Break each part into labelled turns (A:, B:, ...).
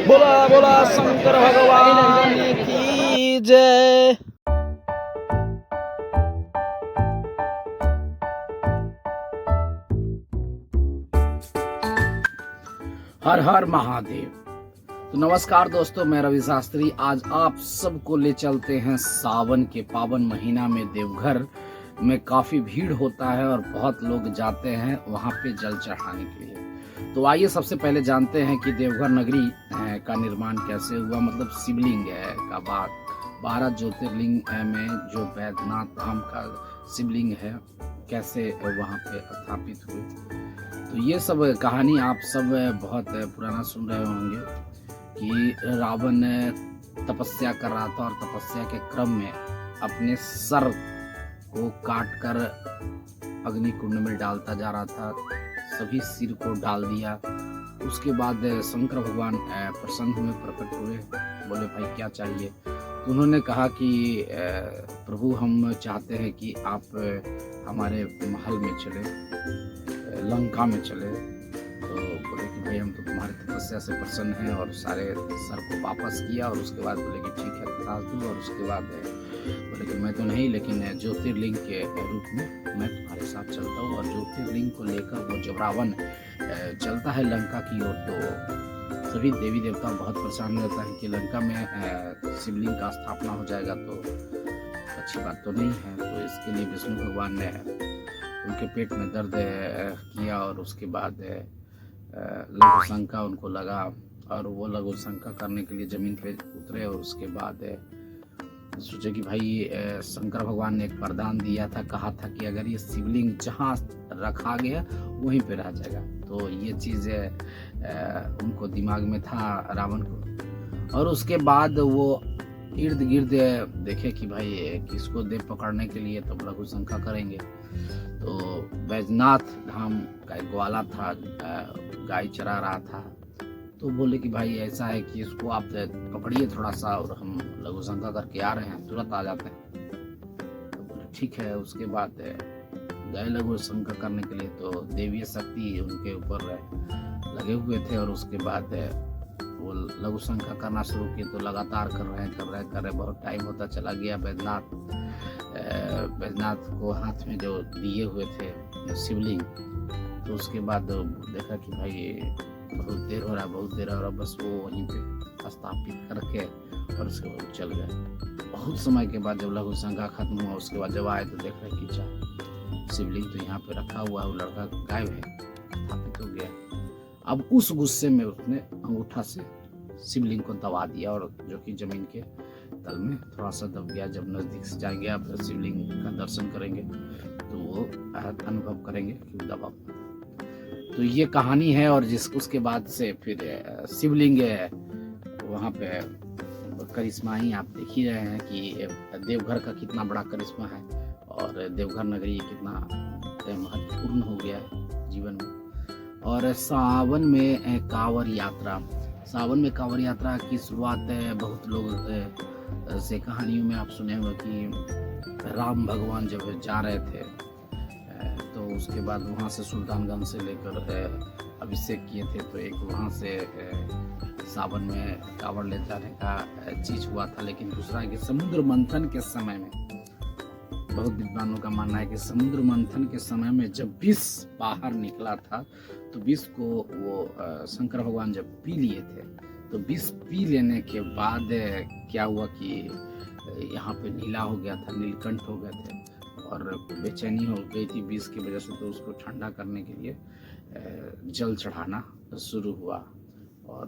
A: बोला बोला शंकर भगवान की जय। हर हर महादेव। तो नमस्कार दोस्तों, मैं रवि शास्त्री। आज आप सबको ले चलते हैं सावन के पावन महीना में देवघर में काफ़ी भीड़ होता है और बहुत लोग जाते हैं वहाँ पे जल चढ़ाने के लिए। तो आइए सबसे पहले जानते हैं कि देवघर नगरी का निर्माण कैसे हुआ। मतलब शिवलिंग का बात 12 ज्योतिर्लिंग में जो बैद्यनाथ धाम का शिवलिंग है कैसे वहाँ पे स्थापित हुए। तो ये सब कहानी आप सब बहुत पुराना सुन रहे होंगे कि रावण तपस्या कर रहा था और तपस्या के क्रम में अपने सर को काट कर अग्नि कुंड में डालता जा रहा था। सभी सिर को डाल दिया। उसके बाद शंकर भगवान प्रसन्न हुए, प्रकट हुए, बोले भाई क्या चाहिए। तो उन्होंने कहा कि प्रभु हम चाहते हैं कि आप हमारे महल में चले, लंका में चले। तो बोले कि भाई हम तो तुम्हारी तपस्या से प्रसन्न हैं और सारे सर को वापस किया। और उसके बाद बोले कि ठीक है त्रास दो। और उसके बाद बोले कि मैं तो नहीं, लेकिन ज्योतिर्लिंग के रूप में मैं तुम्हारे साथ चलता हूँ। और ज्योतिर्लिंग को लेकर वो जब रावण चलता है लंका की ओर तो सभी देवी देवता बहुत परेशान रहता है कि लंका में शिवलिंग का स्थापना हो जाएगा तो अच्छी बात तो नहीं है। तो इसके लिए विष्णु भगवान ने उनके पेट में दर्द किया और उसके बाद लघु शंका उनको लगा और वो लघु शंका करने के लिए जमीन पे उतरे। और उसके बाद सोचे कि भाई शंकर भगवान ने एक वरदान दिया था, कहा था कि अगर ये शिवलिंग जहाँ रखा गया वहीं पे रह जाएगा। तो ये चीज़ उनको दिमाग में था रावण को। और उसके बाद वो इर्द गिर्द देखे कि भाई किसको दे पकड़ने के लिए, तब लघु शंका करेंगे। तो बैजनाथ धाम का एक ग्वाला था, गाय चरा रहा था। तो बोले कि भाई ऐसा है कि इसको आप पकड़िए थोड़ा सा और हम लघु शंका करके आ रहे हैं, तुरंत आ जाते हैं। तो बोले ठीक है। उसके बाद गए लघु शंका करने के लिए। तो देवीय शक्ति उनके ऊपर लगे हुए थे। और उसके बाद वो लघु शंका करना शुरू किए। तो लगातार कर रहे बहुत टाइम होता चला गया। बैजनाथ को हाथ में जो दिए हुए थे शिवलिंग, तो उसके बाद देखा कि भाई बहुत देर हो रहा, बस वो वहीं पे स्थापित करके और उसके बाद चल गए। बहुत समय के बाद जब लघु शंका खत्म हुआ, उसके बाद जब आए तो देख रहे कि शिवलिंग तो यहाँ पे रखा हुआ है, वो लड़का गायब है, स्थापित हो गया। अब उस गुस्से में उसने अंगूठा से शिवलिंग को दबा दिया और जो कि जमीन के तल में थोड़ा सा दब गया। जब नजदीक से जाएंगे आप शिवलिंग का दर्शन करेंगे तो वो अनुभव करेंगे कि दबा। तो ये कहानी है। और उसके बाद से फिर शिवलिंग वहाँ पे करिश्मा ही आप देख ही रहे हैं कि देवघर का कितना बड़ा करिश्मा है और देवघर नगरी कितना महत्वपूर्ण हो गया है जीवन में। और सावन में कांवड़ यात्रा की शुरुआत बहुत लोग से कहानियों में आप सुने होंगे कि राम भगवान जब जा रहे थे तो उसके बाद वहाँ से सुल्तानगंज से लेकर अभिषेक किए थे। तो एक वहाँ से सावन में कांवड़ ले जाने का चीज हुआ था। लेकिन दूसरा है कि समुद्र मंथन के समय में बहुत विद्वानों का मानना है कि समुद्र मंथन के समय में जब विष बाहर निकला था तो विष को वो शंकर भगवान जब पी लिए थे तो विष पी लेने के बाद क्या हुआ कि यहाँ पे नीला हो गया था, नीलकंठ हो गए थे और बेचैनी हो गई थी विष की वजह से। तो उसको ठंडा करने के लिए जल चढ़ाना शुरू हुआ और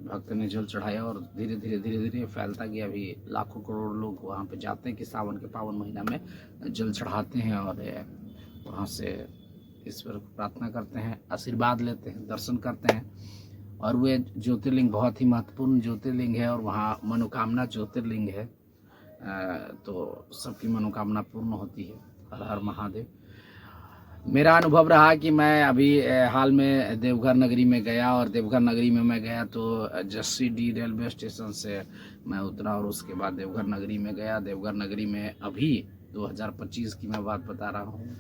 A: भक्त ने जल चढ़ाया और धीरे धीरे फैलता गया। अभी लाखों करोड़ लोग वहाँ पे जाते हैं कि सावन के पावन महीना में जल चढ़ाते हैं और वहाँ से ईश्वर को प्रार्थना करते हैं, आशीर्वाद लेते हैं, दर्शन करते हैं। और वे ज्योतिर्लिंग बहुत ही महत्वपूर्ण ज्योतिर्लिंग है और वहाँ मनोकामना ज्योतिर्लिंग है। तो सबकी मनोकामना पूर्ण होती है। हर हर महादेव। मेरा अनुभव रहा कि मैं अभी हाल में देवघर नगरी में गया और देवघर नगरी में मैं गया तो जसीडीह रेलवे स्टेशन से मैं उतरा और उसके बाद देवघर नगरी में गया। देवघर नगरी में अभी 2025 की मैं बात बता रहा हूँ।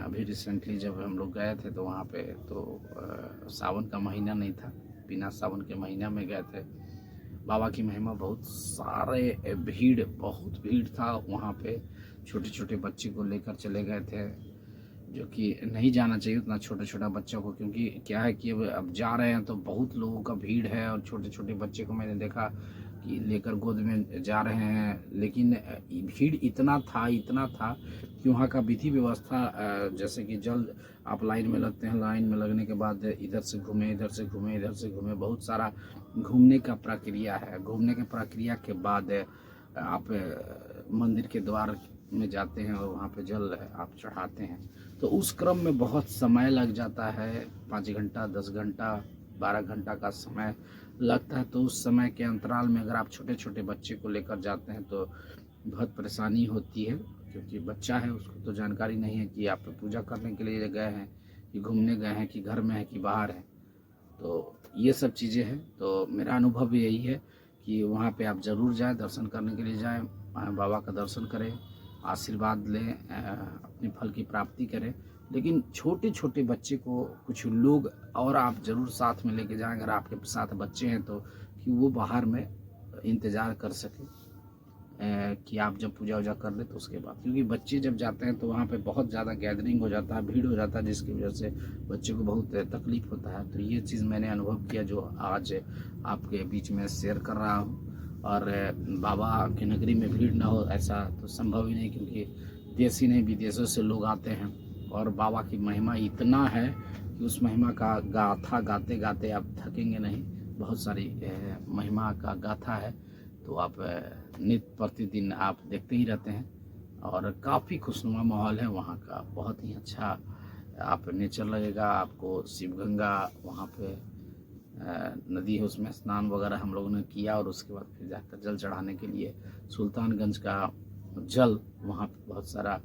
A: अभी रिसेंटली जब हम लोग गए थे तो वहाँ पे तो सावन का महीना नहीं था, बिना सावन के महीना में गए थे। बाबा की महिमा बहुत सारे भीड़, बहुत भीड़ था वहाँ पे। छोटे छोटे बच्चे को लेकर चले गए थे, जो कि नहीं जाना चाहिए उतना छोटा छोटा बच्चों को, क्योंकि क्या है कि अब जा रहे हैं तो बहुत लोगों का भीड़ है। और छोटे छोटे बच्चे को मैंने देखा कि लेकर गोद में जा रहे हैं, लेकिन भीड़ इतना था कि वहाँ का विधि व्यवस्था, जैसे कि जल्द आप लाइन में लगते हैं, लाइन में लगने के बाद इधर से घूमे, इधर से घूमे, इधर से घूमे, बहुत सारा घूमने का प्रक्रिया है। घूमने के प्रक्रिया के बाद आप मंदिर के द्वार में जाते हैं और वहाँ पे जल आप चढ़ाते हैं। तो उस क्रम में बहुत समय लग जाता है, 5 घंटा, 10 घंटा, 12 घंटा का समय लगता है। तो उस समय के अंतराल में अगर आप छोटे छोटे बच्चे को लेकर जाते हैं तो बहुत परेशानी होती है, क्योंकि बच्चा है, उसको तो जानकारी नहीं है कि आप पूजा करने के लिए गए हैं, कि घूमने गए हैं, कि घर में है, कि बाहर है। तो ये सब चीज़ें हैं। तो मेरा अनुभव यही है कि वहाँ पे आप ज़रूर जाएं, दर्शन करने के लिए जाएं, बाबा का दर्शन करें, आशीर्वाद लें, अपने फल की प्राप्ति करें। लेकिन छोटे छोटे बच्चे को कुछ लोग और आप ज़रूर साथ में लेके जाएं, अगर आपके साथ बच्चे हैं तो, कि वो बाहर में इंतज़ार कर सकें कि आप जब पूजा वूजा कर ले तो उसके बाद। क्योंकि बच्चे जब जाते हैं तो वहाँ पे बहुत ज़्यादा गैदरिंग हो जाता है, भीड़ हो जाता है, जिसकी वजह से बच्चे को बहुत तकलीफ़ होता है। तो ये चीज़ मैंने अनुभव किया, जो आज आपके बीच में शेयर कर रहा हूँ। और बाबा की नगरी में भीड़ ना हो ऐसा तो संभव ही नहीं, क्योंकि देश ही नहीं विदेशों से लोग आते हैं। और बाबा की महिमा इतना है कि उस महिमा का गाथा गाते गाते आप थकेंगे नहीं। बहुत सारी महिमा का गाथा है, तो आप नित्य प्रतिदिन आप देखते ही रहते हैं। और काफ़ी खुशनुमा माहौल है वहाँ का, बहुत ही अच्छा आप नेचर लगेगा आपको। शिवगंगा वहाँ पे नदी है, उसमें स्नान वगैरह हम लोगों ने किया। और उसके बाद फिर जाकर जल चढ़ाने के लिए सुल्तानगंज का जल वहाँ पे बहुत सारा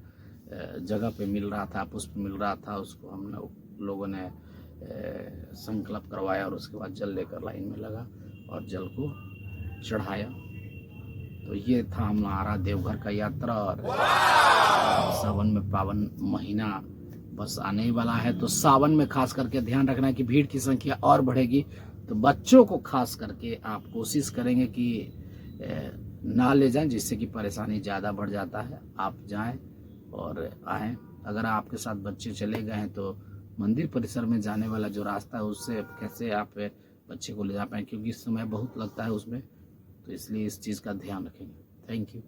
A: जगह पे मिल रहा था, पुष्प मिल रहा था, उसको हम लोगों ने संकल्प करवाया और उसके बाद जल लेकर लाइन में लगा और जल को चढ़ाया। तो ये था हमारा देवघर का यात्रा। और सावन में पावन महीना बस आने ही वाला है, तो सावन में खास करके ध्यान रखना है कि भीड़ की संख्या और बढ़ेगी। तो बच्चों को खास करके आप कोशिश करेंगे कि ना ले जाएं, जिससे कि परेशानी ज़्यादा बढ़ जाता है। आप जाएं और आएँ। अगर आपके साथ बच्चे चले गए हैं तो मंदिर परिसर में जाने वाला जो रास्ता है उससे कैसे आप बच्चे को ले जा पाएँ, क्योंकि समय बहुत लगता है उसमें। तो इसलिए इस चीज़ का ध्यान रखेंगे। Thank you.